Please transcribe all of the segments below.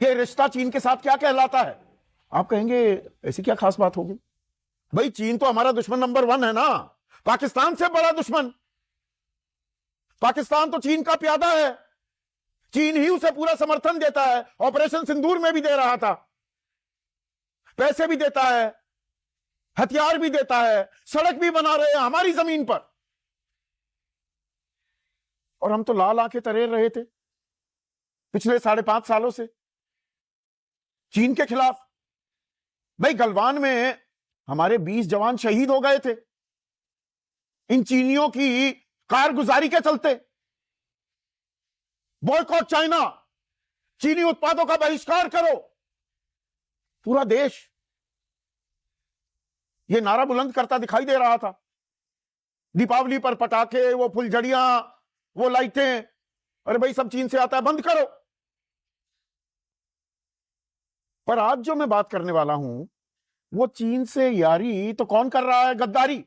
ये रिश्ता चीन के साथ क्या कहलाता है? आप कहेंगे ऐसी क्या खास बात होगी? भाई चीन तो हमारा दुश्मन नंबर 1 है ना, पाकिस्तान से बड़ा दुश्मन। पाकिस्तान तो चीन का प्यादा है, चीन ही उसे पूरा समर्थन देता है। ऑपरेशन सिंदूर में भी दे रहा था, पैसे भी देता है, हथियार भी देता है, सड़क भी बना रहे हैं हमारी जमीन पर, और हम तो लाल आंखें तरेर रहे थे पिछले 5.5 सालों से चीन के खिलाफ। भाई गलवान में हमारे 20 जवान शहीद हो गए थे इन चीनियों की कारगुजारी के चलते। बॉयकॉट चाइना, चीनी उत्पादों का बहिष्कार करो। पूरा देश ये नारा बुलंद करता दिखाई दे रहा था। दीपावली पर पटाखे, वो फुलझड़ियां, वो लाइटें, अरे भाई सब चीन से आता है, बंद करो। पर आज जो मैं बात करने वाला हूं वो चीन से यारी तो कौन कर रहा है? गद्दारी।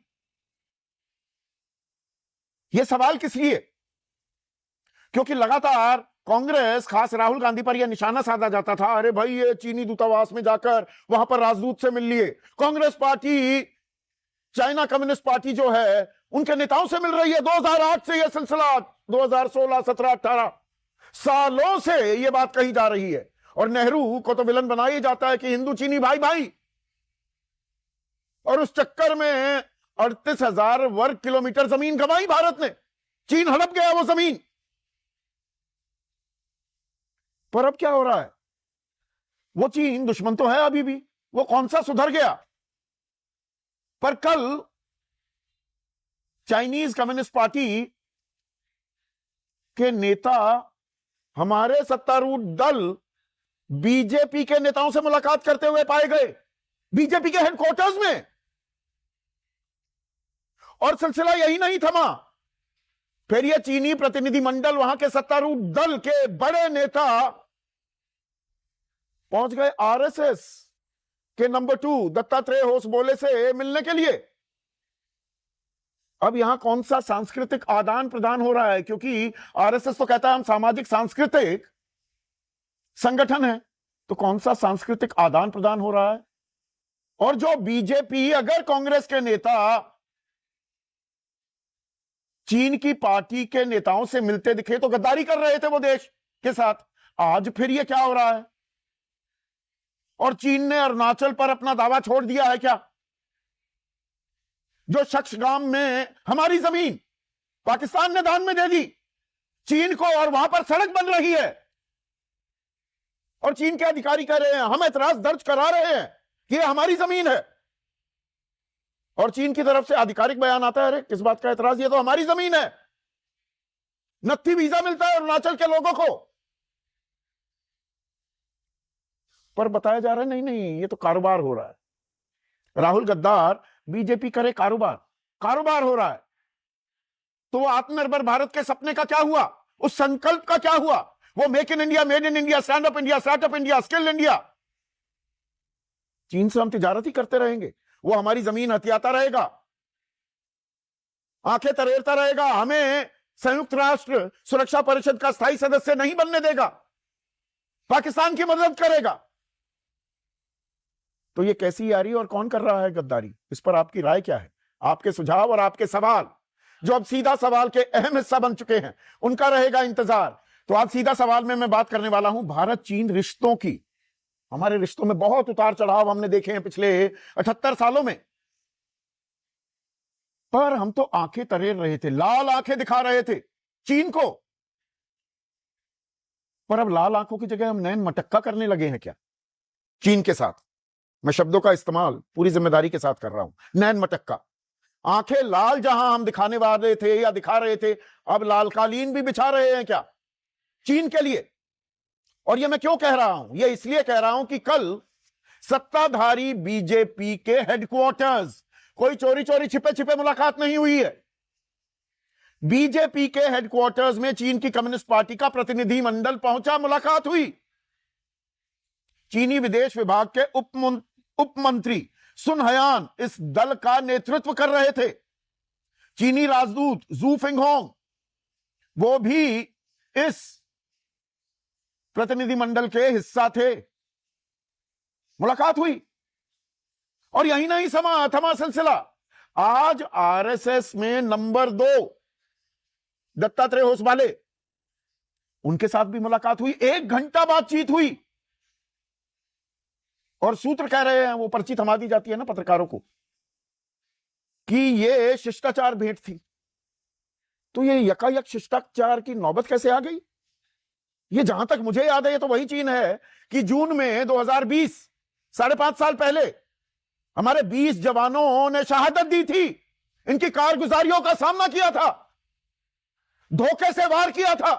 यह सवाल किस लिए? क्योंकि लगातार कांग्रेस, खास राहुल गांधी पर यह निशाना साधा जाता था, अरे भाई ये चीनी दूतावास में जाकर वहां पर राजदूत से मिल लिए। Congress party China communist party जो है उनके नेताओं से मिल रही है। 2008 से यह सिलसिला 2016, 17, 18 सालों से यह बात कही जा रही है। और नेहरू को तो विलन बनाया जाता है कि हिंदू चीनी भाई भाई, और उस चक्कर में 38,000 वर्ग किलोमीटर जमीन गंवाई भारत ने। चीन हड़प गया वो जमीन। पर अब क्या हो रहा है? वो चीन दुश्मन तो है अभी भी, वो कौन सा सुधर गया? पर कल चाइनीज कम्युनिस्ट पार्टी के नेता हमारे सत्तारूढ़ दल बीजेपी के नेताओं से मुलाकात करते हुए पाए गए, बीजेपी के हेडक्वार्टर्स में। और सिलसिला यही नहीं थमा, फिर यह चीनी प्रतिनिधिमंडल, वहां के सत्तारूढ़ दल के बड़े नेता पहुंच गए आरएसएस के नंबर 2 दत्तात्रेय होसबोले से मिलने के लिए। अब यहां कौन सा सांस्कृतिक आदान प्रदान हो रहा है? क्योंकि आरएसएस तो कहता है हम सामाजिक सांस्कृतिक संगठन है, तो कौन सा सांस्कृतिक आदान प्रदान हो रहा है? और जो बीजेपी, अगर कांग्रेस के नेता चीन की पार्टी के नेताओं से मिलते दिखे तो गद्दारी कर रहे थे वो देश के साथ। आज फिर ये क्या हो रहा है? और चीन ने अरुणाचल पर अपना दावा छोड़ दिया है क्या? जो शख्स गांव में हमारी जमीन पाकिस्तान ने दान में दे दी चीन को, और वहां पर सड़क बन रही है, और चीन के अधिकारी कह रहे हैं, हम एतराज दर्ज करा रहे हैं कि यह हमारी जमीन है, और चीन की तरफ से आधिकारिक बयान आता है, अरे किस बात का एतराज, ये तो हमारी जमीन है। नत्थी वीजा मिलता है अरुणाचल के लोगों को, पर बताया जा रहा है नहीं नहीं ये तो कारोबार हो रहा है। राहुल गद्दार, बीजेपी करे कारोबार, कारोबार हो रहा है। तो वो आत्मनिर्भर भारत के सपने का क्या हुआ? उस संकल्प का क्या हुआ? वो make in India, made in India, stand up India, startup India, skill India. चीन से हम तिजारत ही करते रहेंगे, वो हमारी जमीन हथियाता रहेगा, आंखें तरेरता रहेगा, हमें संयुक्त राष्ट्र सुरक्षा परिषद का स्थायी सदस्य नहीं बनने देगा, पाकिस्तान की मदद करेगा। तो ये कैसी यारी और कौन कर रहा है गद्दारी? इस पर आपकी राय क्या है? आपके सुझाव और आपके सवाल, जो अब सीधा सवाल के अहम हिस्सा बन चुके हैं, उनका रहेगा इंतजार। तो आज सीधा सवाल में मैं बात करने वाला हूं भारत चीन रिश्तों की। हमारे रिश्तों में बहुत उतार चढ़ाव हमने देखे हैं पिछले 78 सालों में, पर हम तो आंखें तरेर रहे थे, लाल आंखें दिखा रहे थे चीन को। पर अब लाल आंखों की जगह हम नैन मटक्का करने लगे हैं क्या चीन के साथ? मैं शब्दों का इस्तेमाल पूरी जिम्मेदारी के साथ कर रहा हूं। नैन मटक्का, आंखें लाल जहां हम दिखाने वाले थे या दिखा रहे थे, अब लाल कालीन भी बिछा रहे हैं क्या चीन के लिए? और ये मैं क्यों कह रहा हूं? ये इसलिए कह रहा हूं कि कल सत्ताधारी बीजेपी के हेडक्वार्टर्स, कोई चोरी चोरी छिपे छिपे मुलाकात नहीं हुई है। बीजेपी के हेडक्वार्टर्स में चीन की कम्युनिस्ट पार्टी का प्रतिनिधिमंडल पहुंचा, मुलाकात हुई। चीनी विदेश विभाग के उप मंत्री सुन हयान इस दल का नेतृत्व कर रहे थे। चीनी राजदूत जू फिंगहोंग, वो भी इस प्रतिनिधिमंडल के हिस्सा थे, मुलाकात हुई। और यही नहीं थमा सिलसिला। आज आरएसएस में नंबर 2 दत्तात्रेय होसबाले, उनके साथ भी मुलाकात हुई, 1 घंटा बातचीत हुई। और सूत्र कह रहे हैं, वो पर्ची थमा दी जाती है ना पत्रकारों को, कि ये शिष्टाचार भेंट थी। तो ये यकायक शिष्टाचार की नौबत कैसे आ गई? ये जहां तक मुझे याद है, ये तो वही चीन है कि जून में 2020, 5.5 साल पहले, हमारे 20 जवानों ने शहादत दी थी। इनकी कारगुजारियों का सामना किया था, धोखे से वार किया था,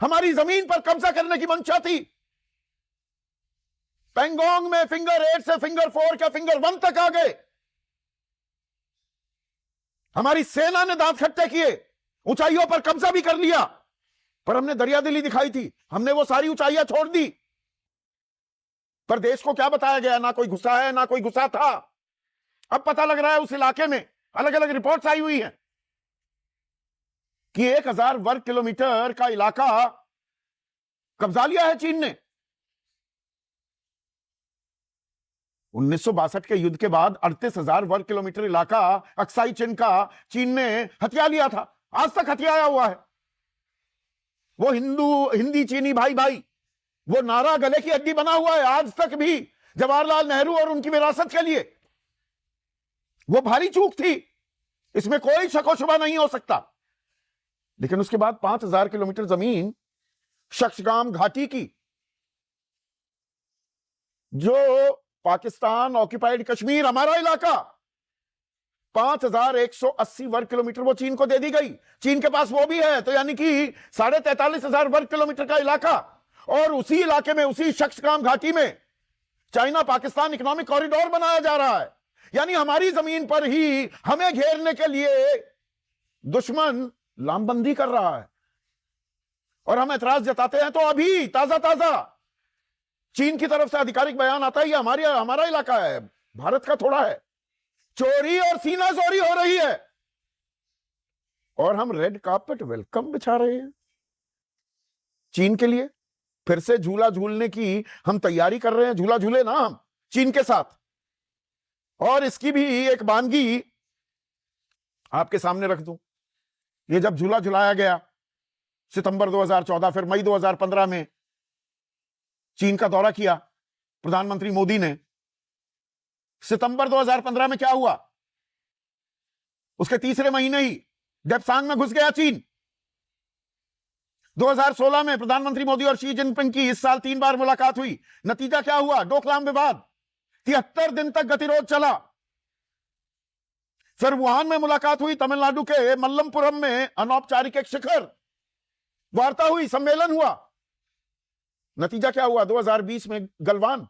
हमारी जमीन पर कब्जा करने की मंशा थी। पेंगोंग में फिंगर 8 से फिंगर 4 के फिंगर 1 तक आ गए। हमारी सेना ने दांत खट्टे किए, ऊंचाइयों पर कब्जा भी कर लिया, पर हमने दरियादिली दिखाई थी। हमने वो सारी ऊंचाइयां छोड़ दी। पर देश को क्या बताया गया? ना कोई गुस्सा है, ना कोई गुस्सा था। अब पता लग रहा है उस इलाके में अलग अलग रिपोर्ट्स आई हुई हैं कि 1000 वर्ग किलोमीटर का इलाका कब्जा लिया है चीन ने। 1962 के युद्ध के बाद 38,000 वर्ग किलोमीटर इलाका अक्साई चिन का चीन ने हथिया लिया था, आज तक हथियाया हुआ है। वो हिंदी चीनी भाई भाई, वो नारा गले की हड्डी बना हुआ है आज तक भी जवाहरलाल नेहरू और उनकी विरासत के लिए। वो भारी चूक थी, इसमें कोई शक और शुबा नहीं हो सकता। लेकिन उसके बाद 5000 किलोमीटर जमीन शक्सगाम घाटी की, जो पाकिस्तान ऑक्युपाइड कश्मीर, हमारा इलाका, 5180 वर्ग किलोमीटर वो चीन को दे दी गई। चीन के पास वो भी है, तो यानी कि 43,500 वर्ग किलोमीटर का इलाका। और उसी इलाके में, उसी शक्सगाम घाटी में चाइना पाकिस्तान इकोनॉमिक कॉरिडोर बनाया जा रहा है। यानी हमारी जमीन पर ही हमें घेरने के लिए दुश्मन लामबंदी कर रहा है। और हम एतराज जताते हैं तो अभी ताजा ताजा चीन की तरफ से आधिकारिक बयान आता है, ये हमारा इलाका है, भारत का थोड़ा है। चोरी और सीना चोरी हो रही है, और हम रेड कार्पेट वेलकम बिछा रहे हैं चीन के लिए। फिर से झूला झूलने की हम तैयारी कर रहे हैं। झूला झूले ना हम चीन के साथ। और इसकी भी एक वानगी आपके सामने रख दूं। ये जब झूला झुलाया गया सितंबर 2014, फिर मई 2015 में चीन का दौरा किया प्रधानमंत्री मोदी ने। सितंबर 2015 में क्या हुआ? उसके तीसरे महीने ही डेप्सांग में घुस गया चीन। 2016 में प्रधानमंत्री मोदी और शी जिनपिंग की इस साल 3 बार मुलाकात हुई। नतीजा क्या हुआ? डोकलाम विवाद 73 दिन तक गतिरोध चला। फिर वुहान में मुलाकात हुई, तमिलनाडु के मल्लमपुरम में अनौपचारिक एक शिखर वार्ता हुई, सम्मेलन हुआ। नतीजा क्या हुआ? 2020 में गलवान।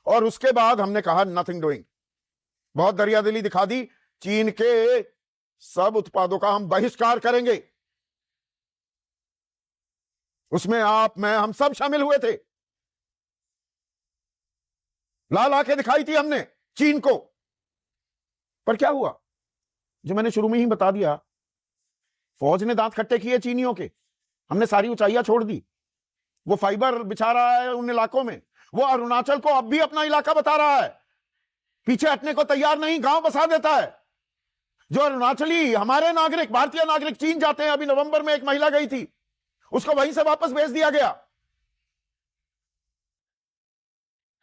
और उसके बाद हमने कहा नथिंग डूइंग, बहुत दरियादिली दिखा दी। चीन के सब उत्पादों का हम बहिष्कार करेंगे। उसमें आप, मैं, हम सब शामिल हुए थे। लाल आंखें दिखाई थी हमने चीन को। पर क्या हुआ? जो मैंने शुरू में ही बता दिया, फौज ने दांत खट्टे किए चीनियों के। हमने सारी ऊंचाइयां छोड़ दी। वो फाइबर बिछा रहा है उन इलाकों में। वो अरुणाचल को अब भी अपना इलाका बता रहा है, पीछे हटने को तैयार नहीं, गांव बसा देता है। जो अरुणाचली हमारे नागरिक, भारतीय नागरिक चीन जाते हैं, अभी नवंबर में एक महिला गई थी, उसको वहीं से वापस भेज दिया गया।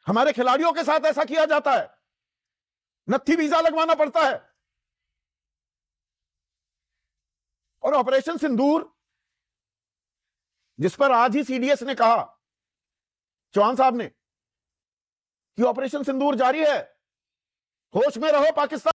हमारे खिलाड़ियों के साथ ऐसा किया जाता है, नत्थी वीजा लगवाना पड़ता है। और ऑपरेशन सिंदूर, जिस पर आज ही सीडीएस ने कहा, चौहान साहब ने, कि ऑपरेशन सिंदूर जारी है, होश में रहो पाकिस्तान।